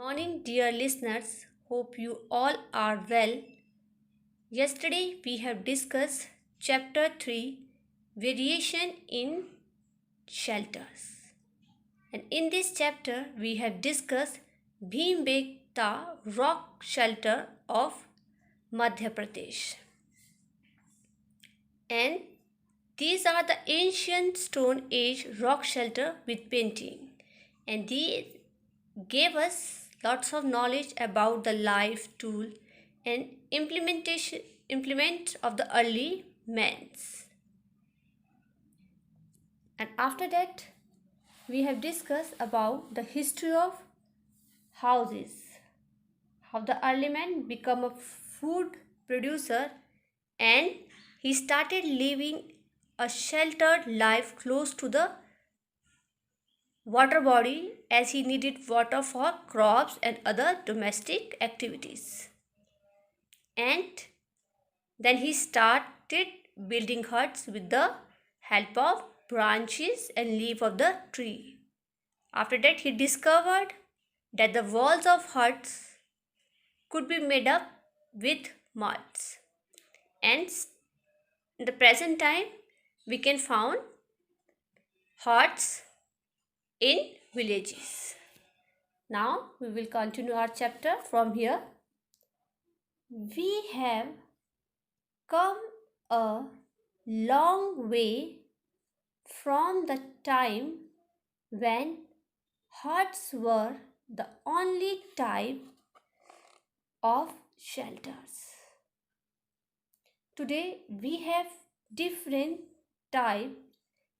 Morning, dear listeners. Hope you all are well. Yesterday we have discussed Chapter 3 Variation in Shelters. And in this chapter, we have discussed Bhimbekta Rock Shelter of Madhya Pradesh. And these are the ancient Stone Age rock shelter with painting. And these gave us lots of knowledge about the life, tool, and implement of the early mans. And after that, we have discussed about the history of houses, how the early man become a food producer, and he started living a sheltered life close to the water body as he needed water for crops and other domestic activities. And then he started building huts with the help of branches and leaf of the tree. After that, he discovered that the walls of huts could be made up with muds. And in the present time, we can find huts in villages. Now we will continue our chapter from here. We have come a long way from the time when huts were the only type of shelters. Today we have different type,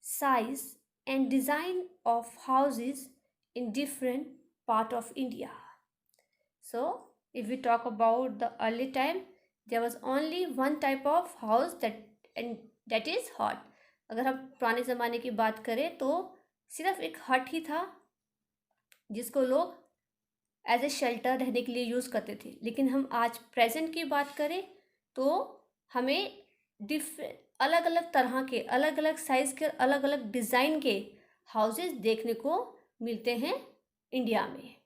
size and design of houses in different part of India. So if we talk about the early time, there was only one type of house that is hut. अगर हम पुराने ज़माने की बात करें तो सिर्फ एक हट ही था जिसको लोग एज ए शेल्टर रहने के लिए यूज़ करते थे. लेकिन हम आज प्रेजेंट की बात करें तो हमें अलग अलग तरह के, अलग अलग साइज़ के, अलग अलग डिज़ाइन के हाउसेस देखने को मिलते हैं इंडिया में.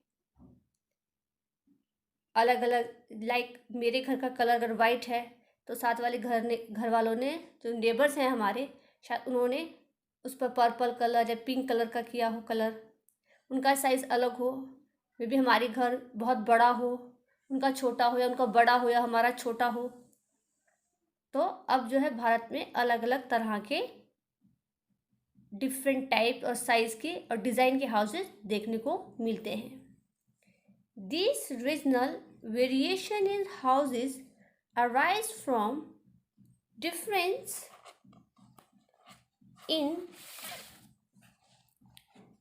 अलग अलग, लाइक मेरे घर का कलर अगर वाइट है तो साथ वाले घर वालों ने, जो नेबर्स हैं हमारे, शायद उन्होंने उस पर पर्पल कलर या पिंक कलर का किया हो कलर. उनका साइज़ अलग हो, मे बी हमारे घर बहुत बड़ा हो, उनका छोटा हो, या उनका बड़ा हो या हमारा छोटा हो. तो अब जो है भारत में अलग अलग तरह के डिफरेंट टाइप और साइज़ के और डिज़ाइन के हाउसेस देखने को मिलते हैं. These regional variation in houses arise from difference in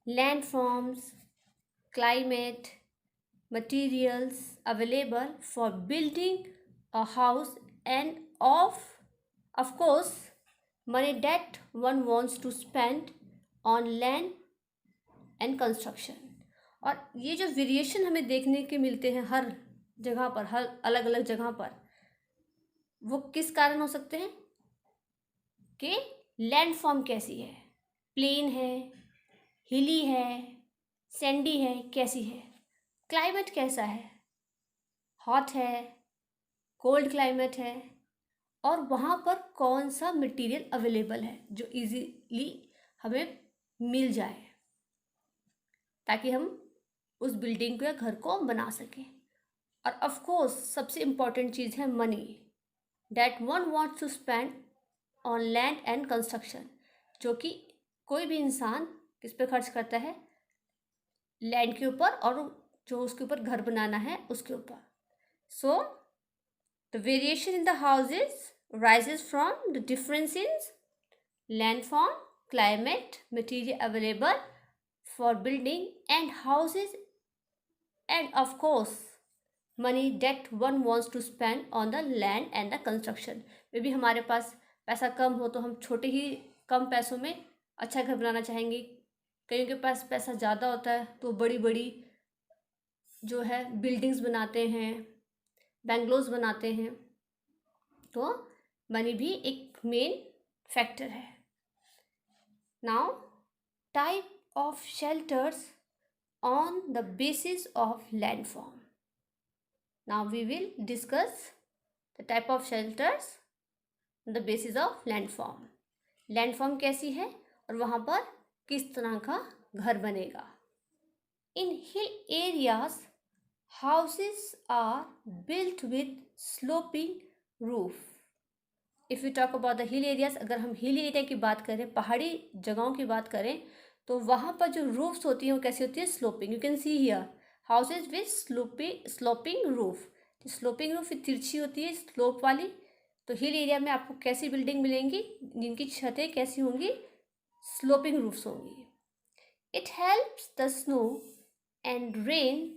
landforms, climate, materials available for building a house, and of course money that one wants to spend on land and construction. और ये जो variation हमें देखने के मिलते हैं हर जगह पर, हर अलग अलग जगह पर, वो किस कारण हो सकते हैं कि लैंड फॉर्म कैसी है, प्लेन है, हिली है, सैंडी है, कैसी है, क्लाइमेट कैसा है, हॉट है, कोल्ड क्लाइमेट है, और वहाँ पर कौन सा मटेरियल अवेलेबल है जो इजीली हमें मिल जाए ताकि हम उस बिल्डिंग को या घर को बना सकें. और ऑफ कोर्स सबसे इम्पॉर्टेंट चीज़ है money that one wants to spend on land and construction, जो कि कोई भी इंसान किस पे खर्च करता है, लैंड के ऊपर और जो उसके ऊपर घर बनाना है उसके ऊपर. So the variation in the houses rises from the difference in landform, climate, material available for building and houses, and of course money that one wants to spend on the land and the construction. मे भी हमारे पास पैसा कम हो तो हम छोटे ही कम पैसों में अच्छा घर बनाना चाहेंगे. कईयों के पास पैसा ज़्यादा होता है तो बड़ी बड़ी जो है बिल्डिंग्स बनाते हैं, बेंगलोज बनाते हैं. तो मनी भी एक मेन फैक्टर है. Now type of shelters on the basis of landform. Now we will discuss the type of shelters on the basis of landform. Landform कैसी है और वहाँ पर किस तरह का घर बनेगा. In hill areas, houses are built with sloping roof. If we talk about the hill areas, अगर हम हिल एरिया की बात करें, पहाड़ी जगहों की बात करें, तो वहाँ पर जो रूफ्स होती हैं वो कैसी होती है, sloping. You can see here houses with sloping roof. Sloping roof तिरछी होती है, स्लोप वाली. तो हिल एरिया में आपको कैसी बिल्डिंग मिलेंगी जिनकी छतें कैसी होंगी, स्लोपिंग रूफ्स होंगी. It helps the snow and rain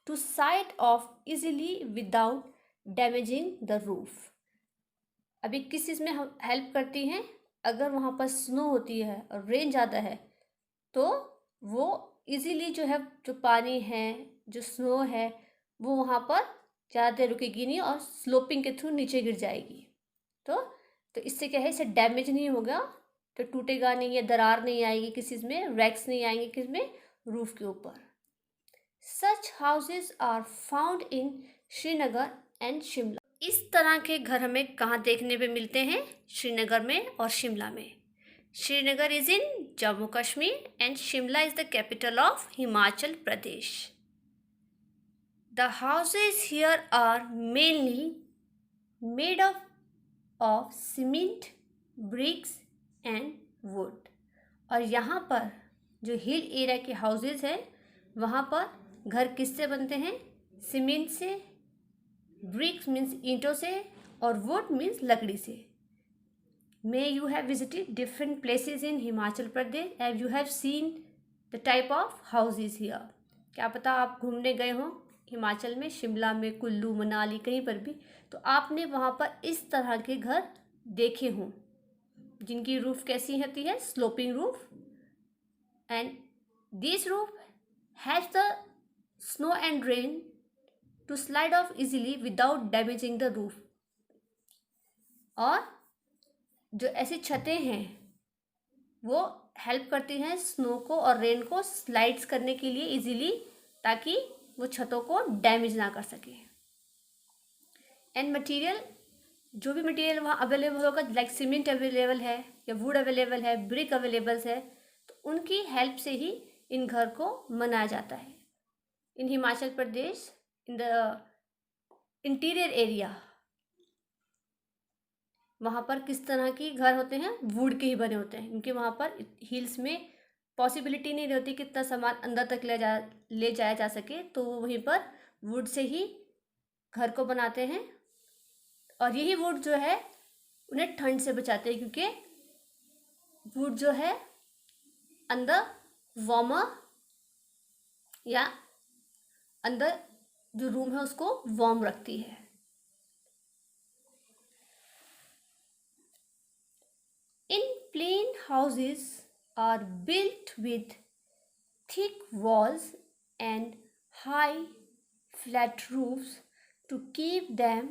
to slide off easily without damaging the roof. अभी किस चीज़ में हम हेल्प करती हैं, अगर वहाँ पर स्नो होती है और रेन ज़्यादा है तो वो इजीली जो है, जो पानी है, जो स्नो है, वो वहाँ पर ज़्यादा देर रुकेगी नहीं और स्लोपिंग के थ्रू नीचे गिर जाएगी. तो इससे क्या है, इससे डैमेज नहीं होगा, तो टूटेगा नहीं या दरार नहीं आएगी किसी चीज़ में, रैक्स नहीं आएंगे किस में, रूफ के ऊपर. Such houses are found in Srinagar and Shimla. इस तरह के घर हमें कहाँ देखने पे मिलते हैं, श्रीनगर में और शिमला में. Srinagar is in Jammu Kashmir and Shimla is the capital of Himachal Pradesh. The houses here are mainly made of cement, bricks and wood. और यहाँ पर जो हिल एरिया के हाउसेज हैं वहाँ पर घर किससे बनते हैं, सीमेंट से, ब्रिक्स मीन्स ईंटों से, और वुड मीन्स लकड़ी से. May you have visited different places in Himachal Pradesh and you have seen the type of houses here. क्या पता आप घूमने गए हों हिमाचल में, शिमला में, कुल्लू, मनाली, कहीं पर भी, तो आपने वहाँ पर इस तरह के घर देखे हों जिनकी रूफ कैसी होती है, sloping roof. And this roof has the snow and rain to slide off easily without damaging the roof. और जो ऐसी छतें हैं वो हेल्प करती हैं स्नो को और रेन को स्लाइड्स करने के लिए इजीली, ताकि वो छतों को डैमेज ना कर सके. एंड मटेरियल, जो भी मटेरियल वहाँ अवेलेबल होगा, लाइक सीमेंट अवेलेबल है या वुड अवेलेबल है, ब्रिक अवेलेबल है, तो उनकी हेल्प से ही इन घर को बनाया जाता है. इन Himachal Pradesh, in the interior area, वहाँ पर किस तरह की घर होते हैं, वुड के ही बने होते हैं, क्योंकि वहाँ पर हिल्स में पॉसिबिलिटी नहीं रहती कि इतना सामान अंदर तक ले जाया जा सके, तो वो वहीं पर वुड से ही घर को बनाते हैं. और यही वुड जो है उन्हें ठंड से बचाते हैं, क्योंकि वुड जो है अंदर वार्मर, या अंदर जो रूम है उसको वार्म रखती है. In plain houses are built with thick walls and high flat roofs to keep them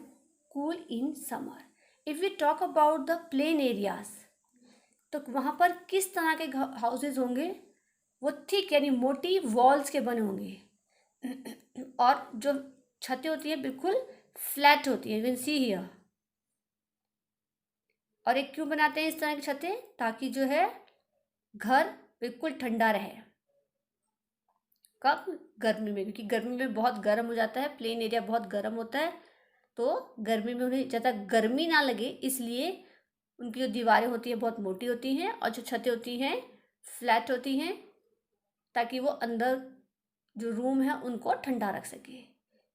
cool in summer. If we talk about the plain areas, तो वहाँ पर किस तरह के हाउसेज होंगे, वो थिक यानी मोटी वॉल्स के बने होंगे और जो छतें होती हैं बिल्कुल फ्लैट होती हैं. You can see here. और एक क्यों बनाते हैं इस तरह की छतें, ताकि जो है घर बिल्कुल ठंडा रहे. कब, गर्मी में, क्योंकि गर्मी में बहुत गर्म हो जाता है, प्लेन एरिया बहुत गर्म होता है, तो गर्मी में उन्हें ज़्यादा गर्मी ना लगे इसलिए उनकी जो दीवारें होती हैं बहुत मोटी होती हैं और जो छतें होती हैं फ्लैट होती हैं, ताकि वो अंदर जो रूम है उनको ठंडा रख सके.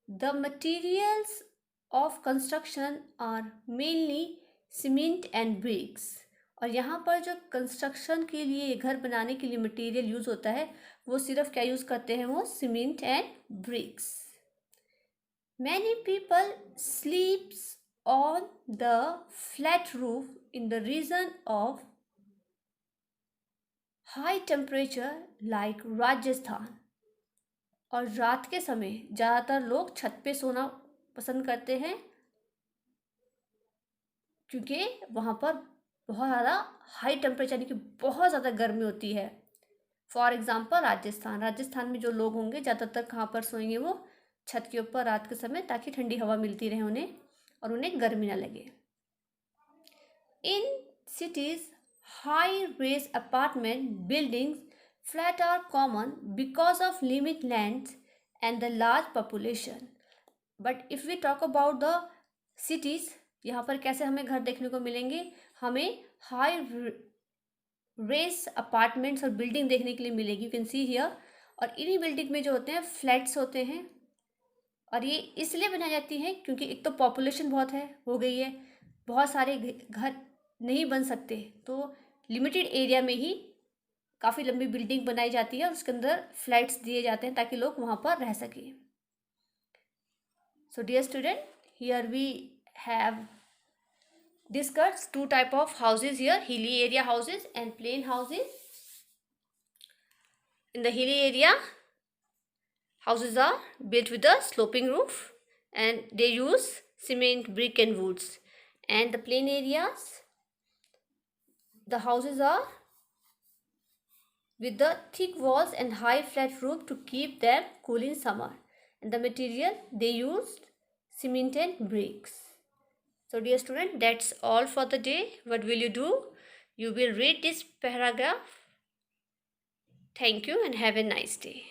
The materials of construction are mainly cement and bricks. और यहाँ पर जो कंस्ट्रक्शन के लिए, घर बनाने के लिए मटेरियल यूज़ होता है वो सिर्फ क्या यूज़ करते हैं, वो cement and bricks. Many people sleeps on the flat roof in the region of high temperature like Rajasthan. और रात के समय ज़्यादातर लोग छत पे सोना पसंद करते हैं, क्योंकि वहाँ पर बहुत ज़्यादा हाई टेम्परेचर यानी कि बहुत ज़्यादा गर्मी होती है. फॉर एग्जाम्पल राजस्थान, राजस्थान में जो लोग होंगे ज़्यादातर कहाँ पर सोएंगे, वो छत के ऊपर रात के समय, ताकि ठंडी हवा मिलती रहे उन्हें और उन्हें गर्मी ना लगे। इन cities, high-rise apartment buildings flat are common because of limited lands and the large population. But if we talk about the cities, यहाँ पर कैसे हमें घर देखने को मिलेंगे, हमें हाई रेस अपार्टमेंट्स और बिल्डिंग देखने के लिए मिलेगी, यू कैन सी हियर। और इन्हीं बिल्डिंग में जो होते हैं फ्लैट्स होते हैं, और ये इसलिए बनाई जाती हैं क्योंकि एक तो पॉपुलेशन बहुत हो गई है, बहुत सारे घर नहीं बन सकते, तो लिमिटेड एरिया में ही काफ़ी लंबी बिल्डिंग बनाई जाती है और उसके अंदर फ्लैट्स दिए जाते हैं ताकि लोग वहाँ पर रह सकें। So dear student, here we have discussed two type of houses here, hilly area houses and plain houses. In the hilly area, houses are built with a sloping roof and they use cement, brick and woods. And the plain areas, the houses are with the thick walls and high flat roof to keep them cool in summer. And the material they used cement and bricks. So dear student, that's all for the day. What will you do? You will read this paragraph. Thank you and have a nice day.